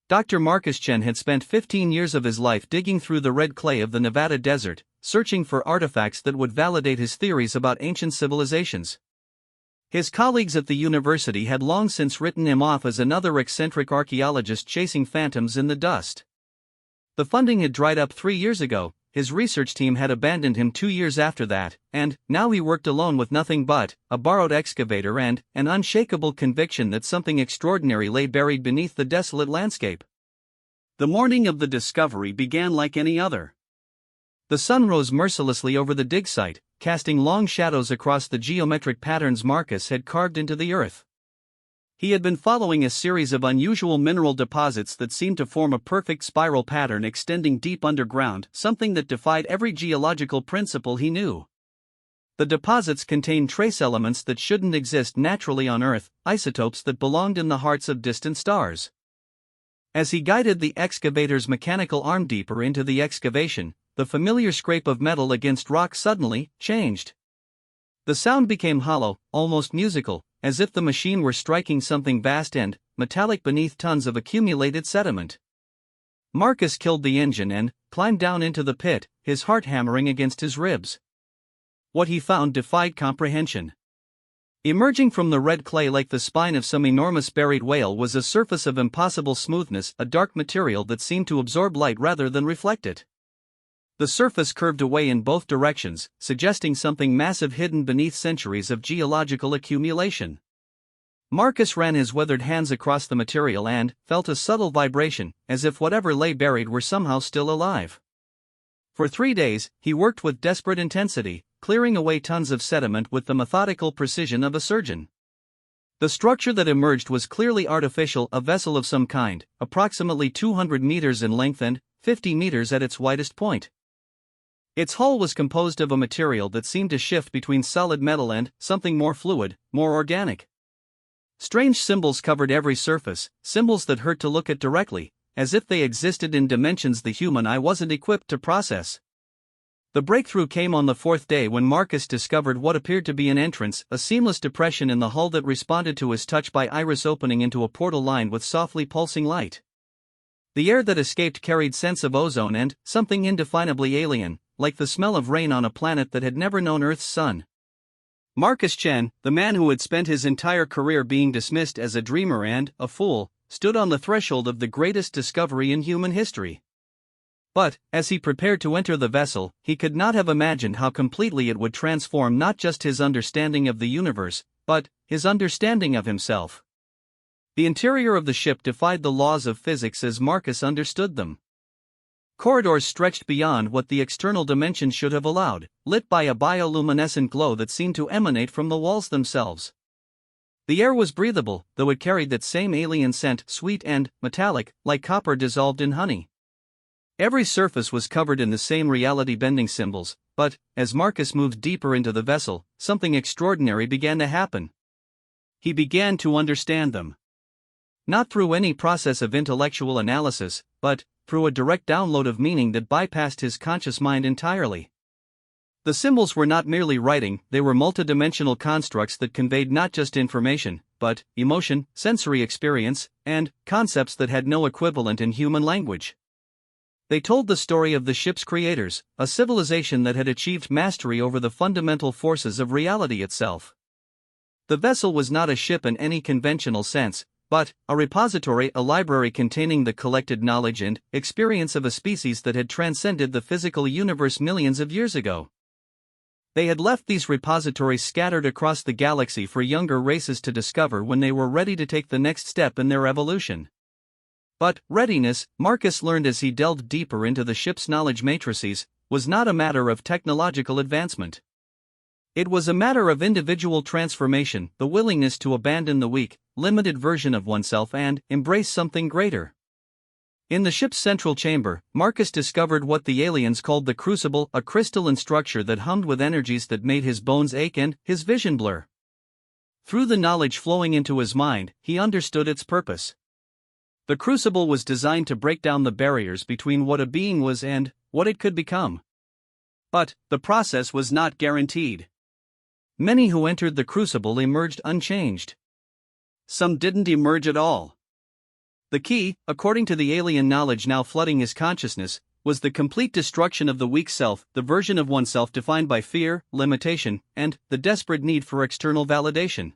Dr. Marcus Chen had spent 15 years of his life digging through the red clay of the Nevada desert, searching for artifacts that would validate his theories about ancient civilizations. His colleagues at the university had long since written him off as another eccentric archaeologist chasing phantoms in the dust. The funding had dried up 3 years ago, his research team had abandoned him 2 years after that, and now he worked alone with nothing but a borrowed excavator and an unshakable conviction that something extraordinary lay buried beneath the desolate landscape. The morning of the discovery began like any other. The sun rose mercilessly over the dig site, casting long shadows across the geometric patterns Marcus had carved into the earth. He had been following a series of unusual mineral deposits that seemed to form a perfect spiral pattern extending deep underground, something that defied every geological principle he knew. The deposits contained trace elements that shouldn't exist naturally on Earth, isotopes that belonged in the hearts of distant stars. As he guided the excavator's mechanical arm deeper into the excavation, the familiar scrape of metal against rock suddenly changed. The sound became hollow, almost musical, as if the machine were striking something vast and metallic beneath tons of accumulated sediment. Marcus killed the engine and climbed down into the pit, his heart hammering against his ribs. What he found defied comprehension. Emerging from the red clay like the spine of some enormous buried whale was a surface of impossible smoothness, a dark material that seemed to absorb light rather than reflect it. The surface curved away in both directions, suggesting something massive hidden beneath centuries of geological accumulation. Marcus ran his weathered hands across the material and felt a subtle vibration, as if whatever lay buried were somehow still alive. For 3 days, he worked with desperate intensity, clearing away tons of sediment with the methodical precision of a surgeon. The structure that emerged was clearly artificial, a vessel of some kind, approximately 200 meters in length and 50 meters at its widest point. Its hull was composed of a material that seemed to shift between solid metal and something more fluid, more organic. Strange symbols covered every surface, symbols that hurt to look at directly, as if they existed in dimensions the human eye wasn't equipped to process. The breakthrough came on the 4th day when Marcus discovered what appeared to be an entrance, a seamless depression in the hull that responded to his touch by iris opening into a portal lined with softly pulsing light. The air that escaped carried scents of ozone and something indefinably alien, like the smell of rain on a planet that had never known Earth's sun. Marcus Chen, the man who had spent his entire career being dismissed as a dreamer and a fool, stood on the threshold of the greatest discovery in human history. But, as he prepared to enter the vessel, he could not have imagined how completely it would transform not just his understanding of the universe, but his understanding of himself. The interior of the ship defied the laws of physics as Marcus understood them. Corridors stretched beyond what the external dimension should have allowed, lit by a bioluminescent glow that seemed to emanate from the walls themselves. The air was breathable, though it carried that same alien scent, sweet and metallic, like copper dissolved in honey. Every surface was covered in the same reality-bending symbols, but, as Marcus moved deeper into the vessel, something extraordinary began to happen. He began to understand them. Not through any process of intellectual analysis, but through a direct download of meaning that bypassed his conscious mind entirely. The symbols were not merely writing, they were multidimensional constructs that conveyed not just information, but emotion, sensory experience, and concepts that had no equivalent in human language. They told the story of the ship's creators, a civilization that had achieved mastery over the fundamental forces of reality itself. The vessel was not a ship in any conventional sense, but a repository, a library containing the collected knowledge and experience of a species that had transcended the physical universe millions of years ago. They had left these repositories scattered across the galaxy for younger races to discover when they were ready to take the next step in their evolution. But readiness, Marcus learned as he delved deeper into the ship's knowledge matrices, was not a matter of technological advancement. It was a matter of individual transformation, the willingness to abandon the weak, limited version of oneself and embrace something greater. In the ship's central chamber, Marcus discovered what the aliens called the Crucible, a crystalline structure that hummed with energies that made his bones ache and his vision blur. Through the knowledge flowing into his mind, he understood its purpose. The Crucible was designed to break down the barriers between what a being was and what it could become. But the process was not guaranteed. Many who entered the Crucible emerged unchanged. Some didn't emerge at all. The key, according to the alien knowledge now flooding his consciousness, was the complete destruction of the weak self, the version of oneself defined by fear, limitation, and the desperate need for external validation.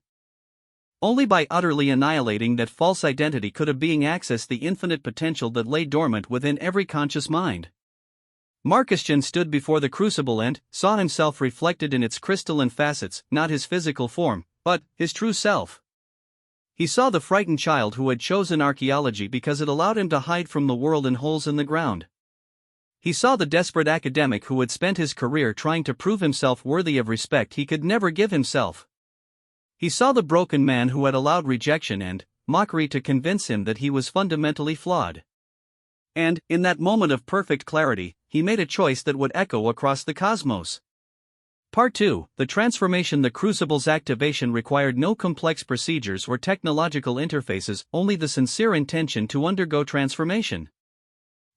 Only by utterly annihilating that false identity could a being access the infinite potential that lay dormant within every conscious mind. Marcus stood before the crucible and saw himself reflected in its crystalline facets, not his physical form, but his true self. He saw the frightened child who had chosen archaeology because it allowed him to hide from the world in holes in the ground. He saw the desperate academic who had spent his career trying to prove himself worthy of respect he could never give himself. He saw the broken man who had allowed rejection and mockery to convince him that he was fundamentally flawed. And, in that moment of perfect clarity, he made a choice that would echo across the cosmos. Part 2. The transformation. The crucible's activation required no complex procedures or technological interfaces, only the sincere intention to undergo transformation.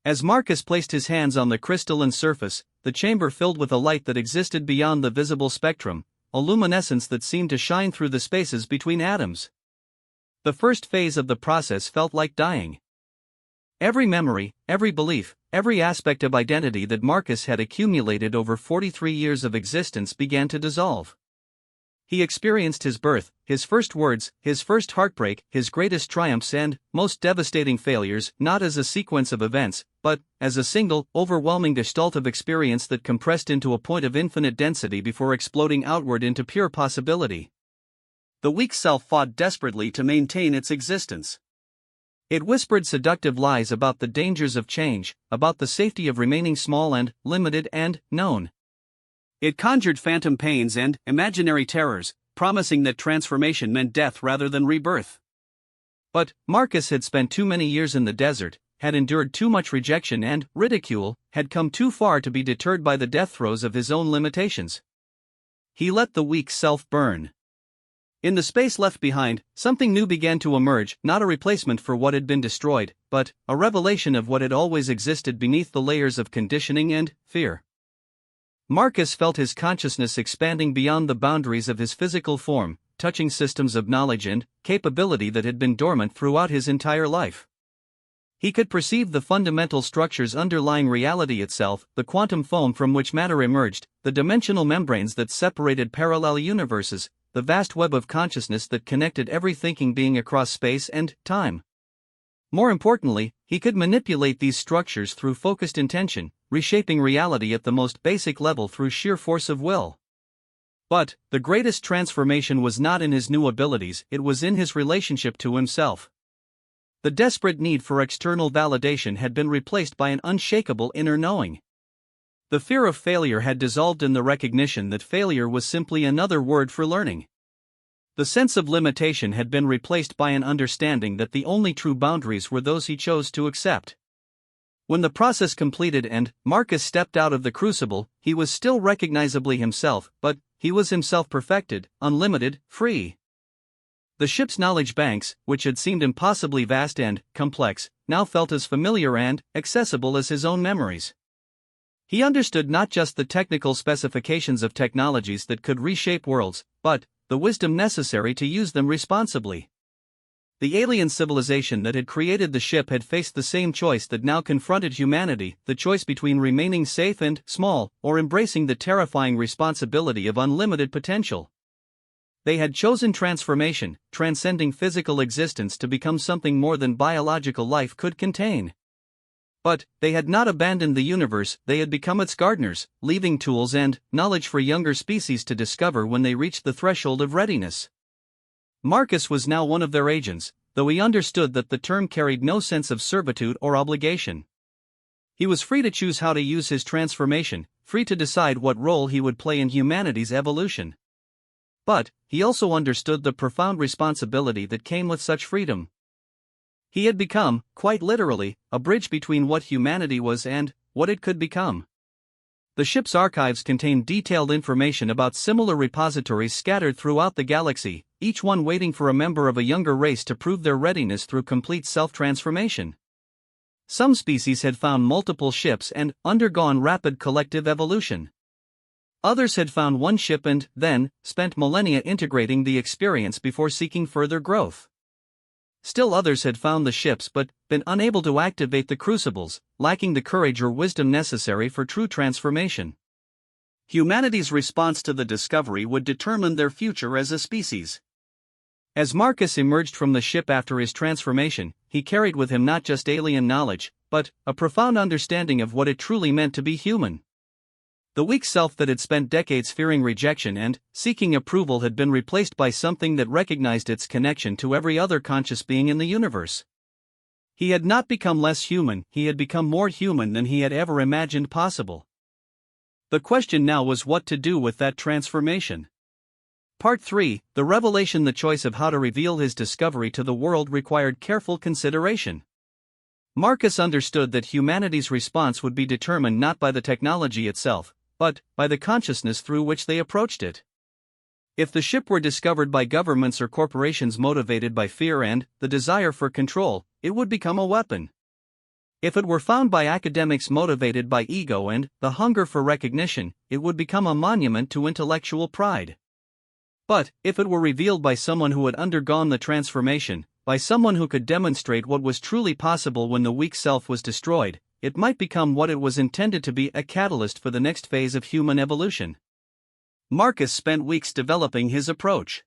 As Marcus placed his hands on the crystalline surface, the chamber filled with a light that existed beyond the visible spectrum, a luminescence that seemed to shine through the spaces between atoms. The first phase of the process felt like dying. Every memory, every belief, every aspect of identity that Marcus had accumulated over 43 years of existence began to dissolve. He experienced his birth, his first words, his first heartbreak, his greatest triumphs and most devastating failures, not as a sequence of events, but as a single, overwhelming gestalt of experience that compressed into a point of infinite density before exploding outward into pure possibility. The weak self fought desperately to maintain its existence. It whispered seductive lies about the dangers of change, about the safety of remaining small and limited and known. It conjured phantom pains and imaginary terrors, promising that transformation meant death rather than rebirth. But Marcus had spent too many years in the desert, had endured too much rejection and ridicule, had come too far to be deterred by the death throes of his own limitations. He let the weak self burn. In the space left behind, something new began to emerge, not a replacement for what had been destroyed, but a revelation of what had always existed beneath the layers of conditioning and fear. Marcus felt his consciousness expanding beyond the boundaries of his physical form, touching systems of knowledge and capability that had been dormant throughout his entire life. He could perceive the fundamental structures underlying reality itself, the quantum foam from which matter emerged, the dimensional membranes that separated parallel universes, the vast web of consciousness that connected every thinking being across space and time. More importantly, he could manipulate these structures through focused intention, reshaping reality at the most basic level through sheer force of will. But the greatest transformation was not in his new abilities, it was in his relationship to himself. The desperate need for external validation had been replaced by an unshakable inner knowing. The fear of failure had dissolved in the recognition that failure was simply another word for learning. The sense of limitation had been replaced by an understanding that the only true boundaries were those he chose to accept. When the process completed and Marcus stepped out of the crucible, he was still recognizably himself, but he was himself perfected, unlimited, free. The ship's knowledge banks, which had seemed impossibly vast and complex, now felt as familiar and accessible as his own memories. He understood not just the technical specifications of technologies that could reshape worlds, but the wisdom necessary to use them responsibly. The alien civilization that had created the ship had faced the same choice that now confronted humanity, the choice between remaining safe and small, or embracing the terrifying responsibility of unlimited potential. They had chosen transformation, transcending physical existence to become something more than biological life could contain. But they had not abandoned the universe, they had become its gardeners, leaving tools and knowledge for younger species to discover when they reached the threshold of readiness. Marcus was now one of their agents, though he understood that the term carried no sense of servitude or obligation. He was free to choose how to use his transformation, free to decide what role he would play in humanity's evolution. But he also understood the profound responsibility that came with such freedom. He had become, quite literally, a bridge between what humanity was and what it could become. The ship's archives contained detailed information about similar repositories scattered throughout the galaxy, each one waiting for a member of a younger race to prove their readiness through complete self-transformation. Some species had found multiple ships and undergone rapid collective evolution. Others had found one ship and, then, spent millennia integrating the experience before seeking further growth. still others had found the ships but been unable to activate the crucibles, lacking the courage or wisdom necessary for true transformation. Humanity's response to the discovery would determine their future as a species. As Marcus emerged from the ship after his transformation, he carried with him not just alien knowledge, but a profound understanding of what it truly meant to be human. The weak self that had spent decades fearing rejection and seeking approval had been replaced by something that recognized its connection to every other conscious being in the universe. He had not become less human, he had become more human than he had ever imagined possible. The question now was what to do with that transformation. Part 3, the revelation. The choice of how to reveal his discovery to the world required careful consideration. Marcus understood that humanity's response would be determined not by the technology itself, but by the consciousness through which they approached it. If the ship were discovered by governments or corporations motivated by fear and the desire for control, it would become a weapon. If it were found by academics motivated by ego and the hunger for recognition, it would become a monument to intellectual pride. But, if it were revealed by someone who had undergone the transformation, by someone who could demonstrate what was truly possible when the weak self was destroyed, it might become what it was intended to be, a catalyst for the next phase of human evolution. Marcus spent weeks developing his approach.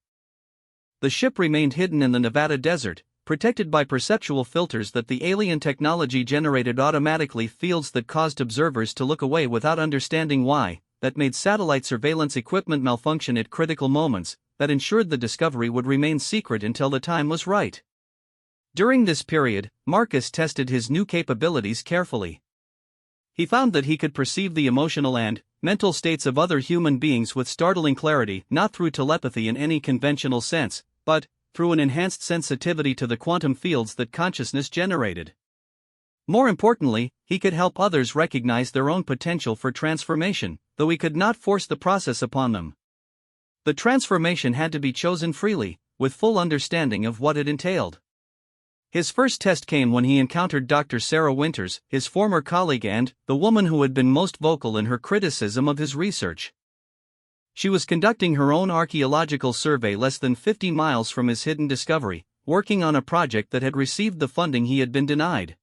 The ship remained hidden in the Nevada desert, protected by perceptual filters that the alien technology generated automatically, fields that caused observers to look away without understanding why, that made satellite surveillance equipment malfunction at critical moments, that ensured the discovery would remain secret until the time was right. During this period, Marcus tested his new capabilities carefully. He found that he could perceive the emotional and mental states of other human beings with startling clarity, not through telepathy in any conventional sense, but through an enhanced sensitivity to the quantum fields that consciousness generated. More importantly, he could help others recognize their own potential for transformation, though he could not force the process upon them. The transformation had to be chosen freely, with full understanding of what it entailed. His first test came when he encountered Dr. Sarah Winters, his former colleague and the woman who had been most vocal in her criticism of his research. She was conducting her own archaeological survey less than 50 miles from his hidden discovery, working on a project that had received the funding he had been denied.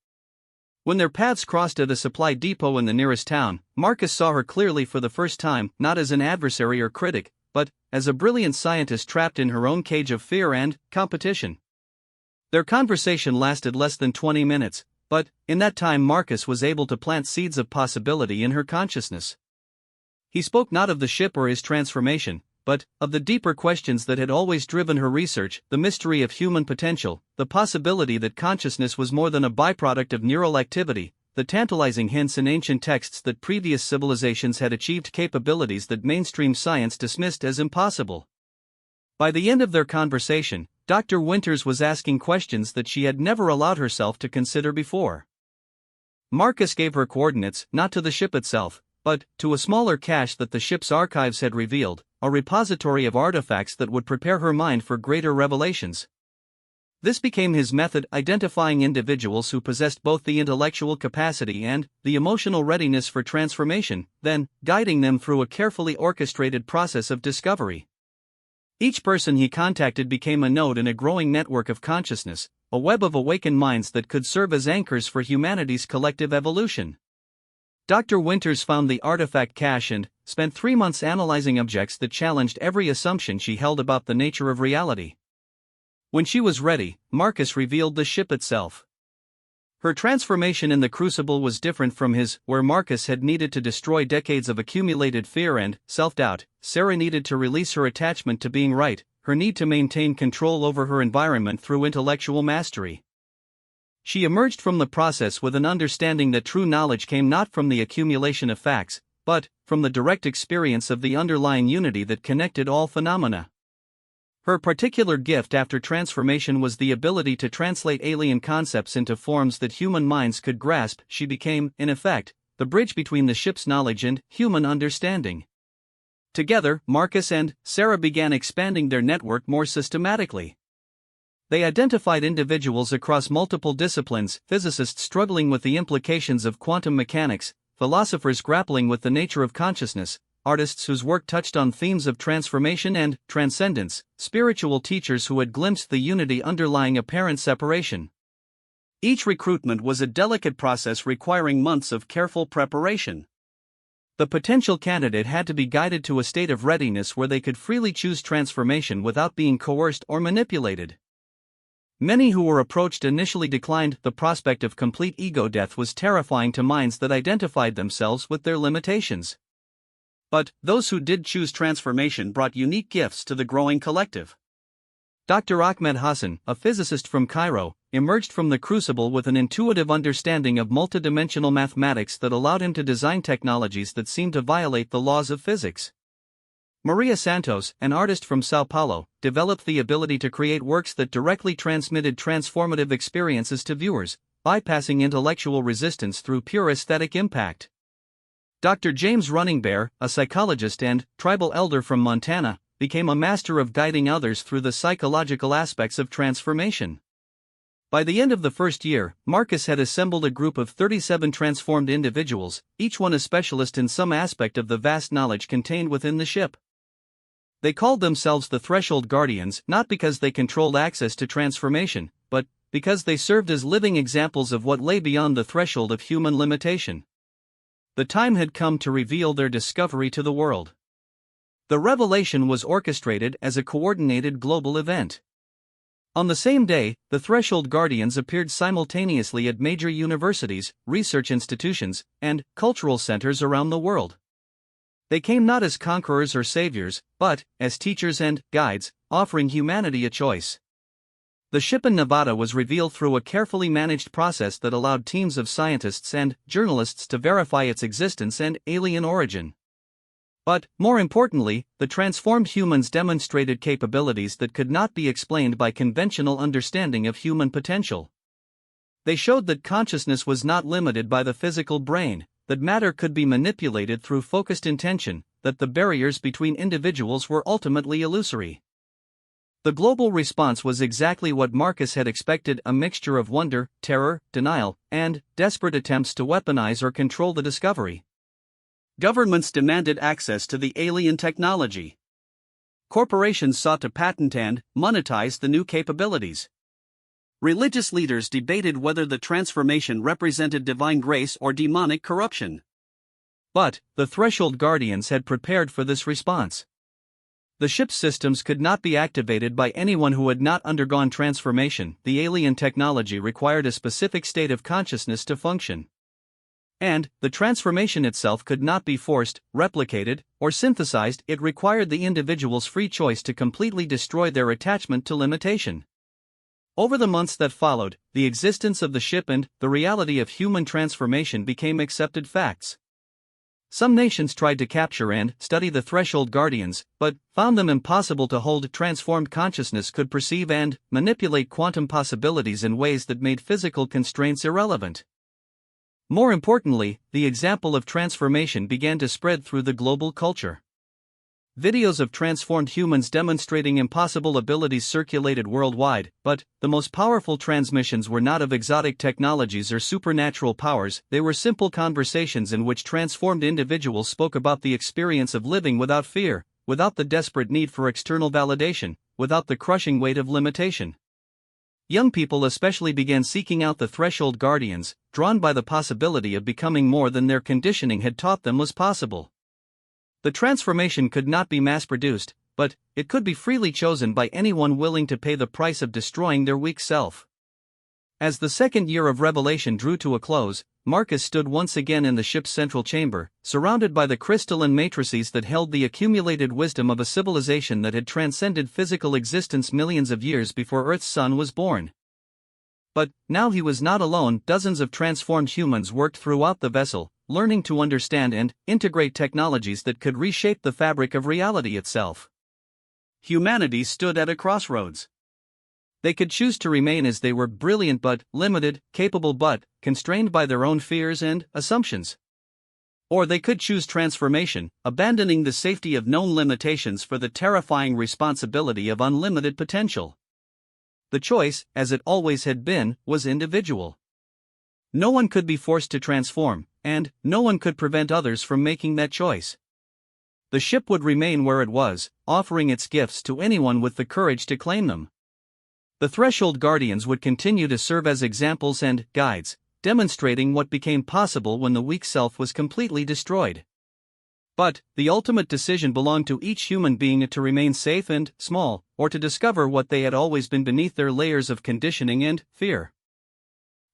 When their paths crossed at a supply depot in the nearest town, Marcus saw her clearly for the first time, not as an adversary or critic, but as a brilliant scientist trapped in her own cage of fear and competition. Their conversation lasted less than 20 minutes, but in that time Marcus was able to plant seeds of possibility in her consciousness. He spoke not of the ship or his transformation, but of the deeper questions that had always driven her research, the mystery of human potential, the possibility that consciousness was more than a byproduct of neural activity, the tantalizing hints in ancient texts that previous civilizations had achieved capabilities that mainstream science dismissed as impossible. By the end of their conversation, Dr. Winters was asking questions that she had never allowed herself to consider before. Marcus gave her coordinates, not to the ship itself, but to a smaller cache that the ship's archives had revealed, a repository of artifacts that would prepare her mind for greater revelations. This became his method, identifying individuals who possessed both the intellectual capacity and the emotional readiness for transformation, then guiding them through a carefully orchestrated process of discovery. Each person he contacted became a node in a growing network of consciousness, a web of awakened minds that could serve as anchors for humanity's collective evolution. Dr. Winters found the artifact cache and spent 3 months analyzing objects that challenged every assumption she held about the nature of reality. When she was ready, Marcus revealed the ship itself. Her transformation in the crucible was different from his, where Marcus had needed to destroy decades of accumulated fear and self-doubt. Sarah needed to release her attachment to being right, her need to maintain control over her environment through intellectual mastery. She emerged from the process with an understanding that true knowledge came not from the accumulation of facts, but from the direct experience of the underlying unity that connected all phenomena. Her particular gift after transformation was the ability to translate alien concepts into forms that human minds could grasp. She became, in effect, the bridge between the ship's knowledge and human understanding. Together, Marcus and Sarah began expanding their network more systematically. They identified individuals across multiple disciplines, physicists struggling with the implications of quantum mechanics, philosophers grappling with the nature of consciousness, artists whose work touched on themes of transformation and transcendence, spiritual teachers who had glimpsed the unity underlying apparent separation. Each recruitment was a delicate process requiring months of careful preparation. The potential candidate had to be guided to a state of readiness where they could freely choose transformation without being coerced or manipulated. Many who were approached initially declined. The prospect of complete ego death was terrifying to minds that identified themselves with their limitations. But those who did choose transformation brought unique gifts to the growing collective. Dr. Ahmed Hassan, a physicist from Cairo, emerged from the crucible with an intuitive understanding of multidimensional mathematics that allowed him to design technologies that seemed to violate the laws of physics. Maria Santos, an artist from Sao Paulo, developed the ability to create works that directly transmitted transformative experiences to viewers, bypassing intellectual resistance through pure aesthetic impact. Dr. James Runningbear, a psychologist and tribal elder from Montana, became a master of guiding others through the psychological aspects of transformation. By the end of the first year, Marcus had assembled a group of 37 transformed individuals, each one a specialist in some aspect of the vast knowledge contained within the ship. They called themselves the Threshold Guardians, not because they controlled access to transformation, but because they served as living examples of what lay beyond the threshold of human limitation. The time had come to reveal their discovery to the world. The revelation was orchestrated as a coordinated global event. On the same day, the Threshold Guardians appeared simultaneously at major universities, research institutions, and cultural centers around the world. They came not as conquerors or saviors, but as teachers and guides, offering humanity a choice. The ship in Nevada was revealed through a carefully managed process that allowed teams of scientists and journalists to verify its existence and alien origin. But, more importantly, the transformed humans demonstrated capabilities that could not be explained by conventional understanding of human potential. They showed that consciousness was not limited by the physical brain, that matter could be manipulated through focused intention, that the barriers between individuals were ultimately illusory. The global response was exactly what Marcus had expected: a mixture of wonder, terror, denial, and desperate attempts to weaponize or control the discovery. Governments demanded access to the alien technology. Corporations sought to patent and monetize the new capabilities. Religious leaders debated whether the transformation represented divine grace or demonic corruption. But the Threshold Guardians had prepared for this response. The ship's systems could not be activated by anyone who had not undergone transformation. The alien technology required a specific state of consciousness to function. And the transformation itself could not be forced, replicated, or synthesized. It required the individual's free choice to completely destroy their attachment to limitation. Over the months that followed, the existence of the ship and the reality of human transformation became accepted facts. Some nations tried to capture and study the Threshold Guardians, but found them impossible to hold. Transformed consciousness could perceive and manipulate quantum possibilities in ways that made physical constraints irrelevant. More importantly, the example of transformation began to spread through the global culture. Videos of transformed humans demonstrating impossible abilities circulated worldwide, but the most powerful transmissions were not of exotic technologies or supernatural powers. They were simple conversations in which transformed individuals spoke about the experience of living without fear, without the desperate need for external validation, without the crushing weight of limitation. Young people especially began seeking out the Threshold Guardians, drawn by the possibility of becoming more than their conditioning had taught them was possible. The transformation could not be mass-produced, but it could be freely chosen by anyone willing to pay the price of destroying their weak self. As the second year of revelation drew to a close, Marcus stood once again in the ship's central chamber, surrounded by the crystalline matrices that held the accumulated wisdom of a civilization that had transcended physical existence millions of years before Earth's sun was born. But now he was not alone. Dozens of transformed humans worked throughout the vessel, learning to understand and integrate technologies that could reshape the fabric of reality itself. Humanity stood at a crossroads. They could choose to remain as they were, brilliant but limited, capable but constrained by their own fears and assumptions. Or they could choose transformation, abandoning the safety of known limitations for the terrifying responsibility of unlimited potential. The choice, as it always had been, was individual. No one could be forced to transform, and no one could prevent others from making that choice. The ship would remain where it was, offering its gifts to anyone with the courage to claim them. The Threshold Guardians would continue to serve as examples and guides, demonstrating what became possible when the weak self was completely destroyed. But the ultimate decision belonged to each human being to remain safe and small, or to discover what they had always been beneath their layers of conditioning and fear.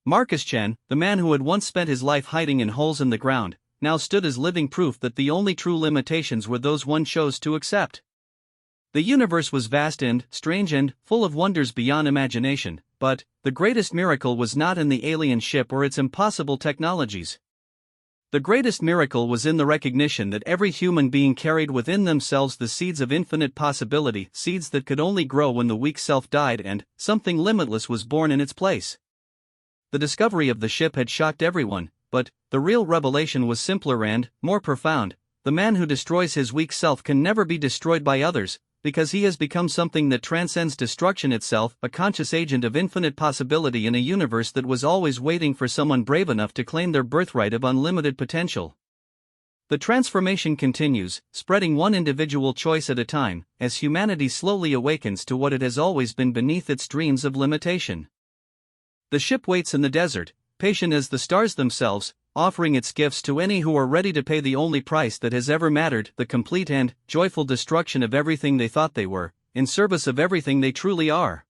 Marcus Chen, the man who had once spent his life hiding in holes in the ground, now stood as living proof that the only true limitations were those one chose to accept. The universe was vast and strange and full of wonders beyond imagination, but the greatest miracle was not in the alien ship or its impossible technologies. The greatest miracle was in the recognition that every human being carried within themselves the seeds of infinite possibility, seeds that could only grow when the weak self died and something limitless was born in its place. The discovery of the ship had shocked everyone, but the real revelation was simpler and more profound. The man who destroys his weak self can never be destroyed by others, because he has become something that transcends destruction itself, a conscious agent of infinite possibility in a universe that was always waiting for someone brave enough to claim their birthright of unlimited potential. The transformation continues, spreading one individual choice at a time, as humanity slowly awakens to what it has always been beneath its dreams of limitation. The ship waits in the desert, patient as the stars themselves, offering its gifts to any who are ready to pay the only price that has ever mattered, the complete and joyful destruction of everything they thought they were, in service of everything they truly are.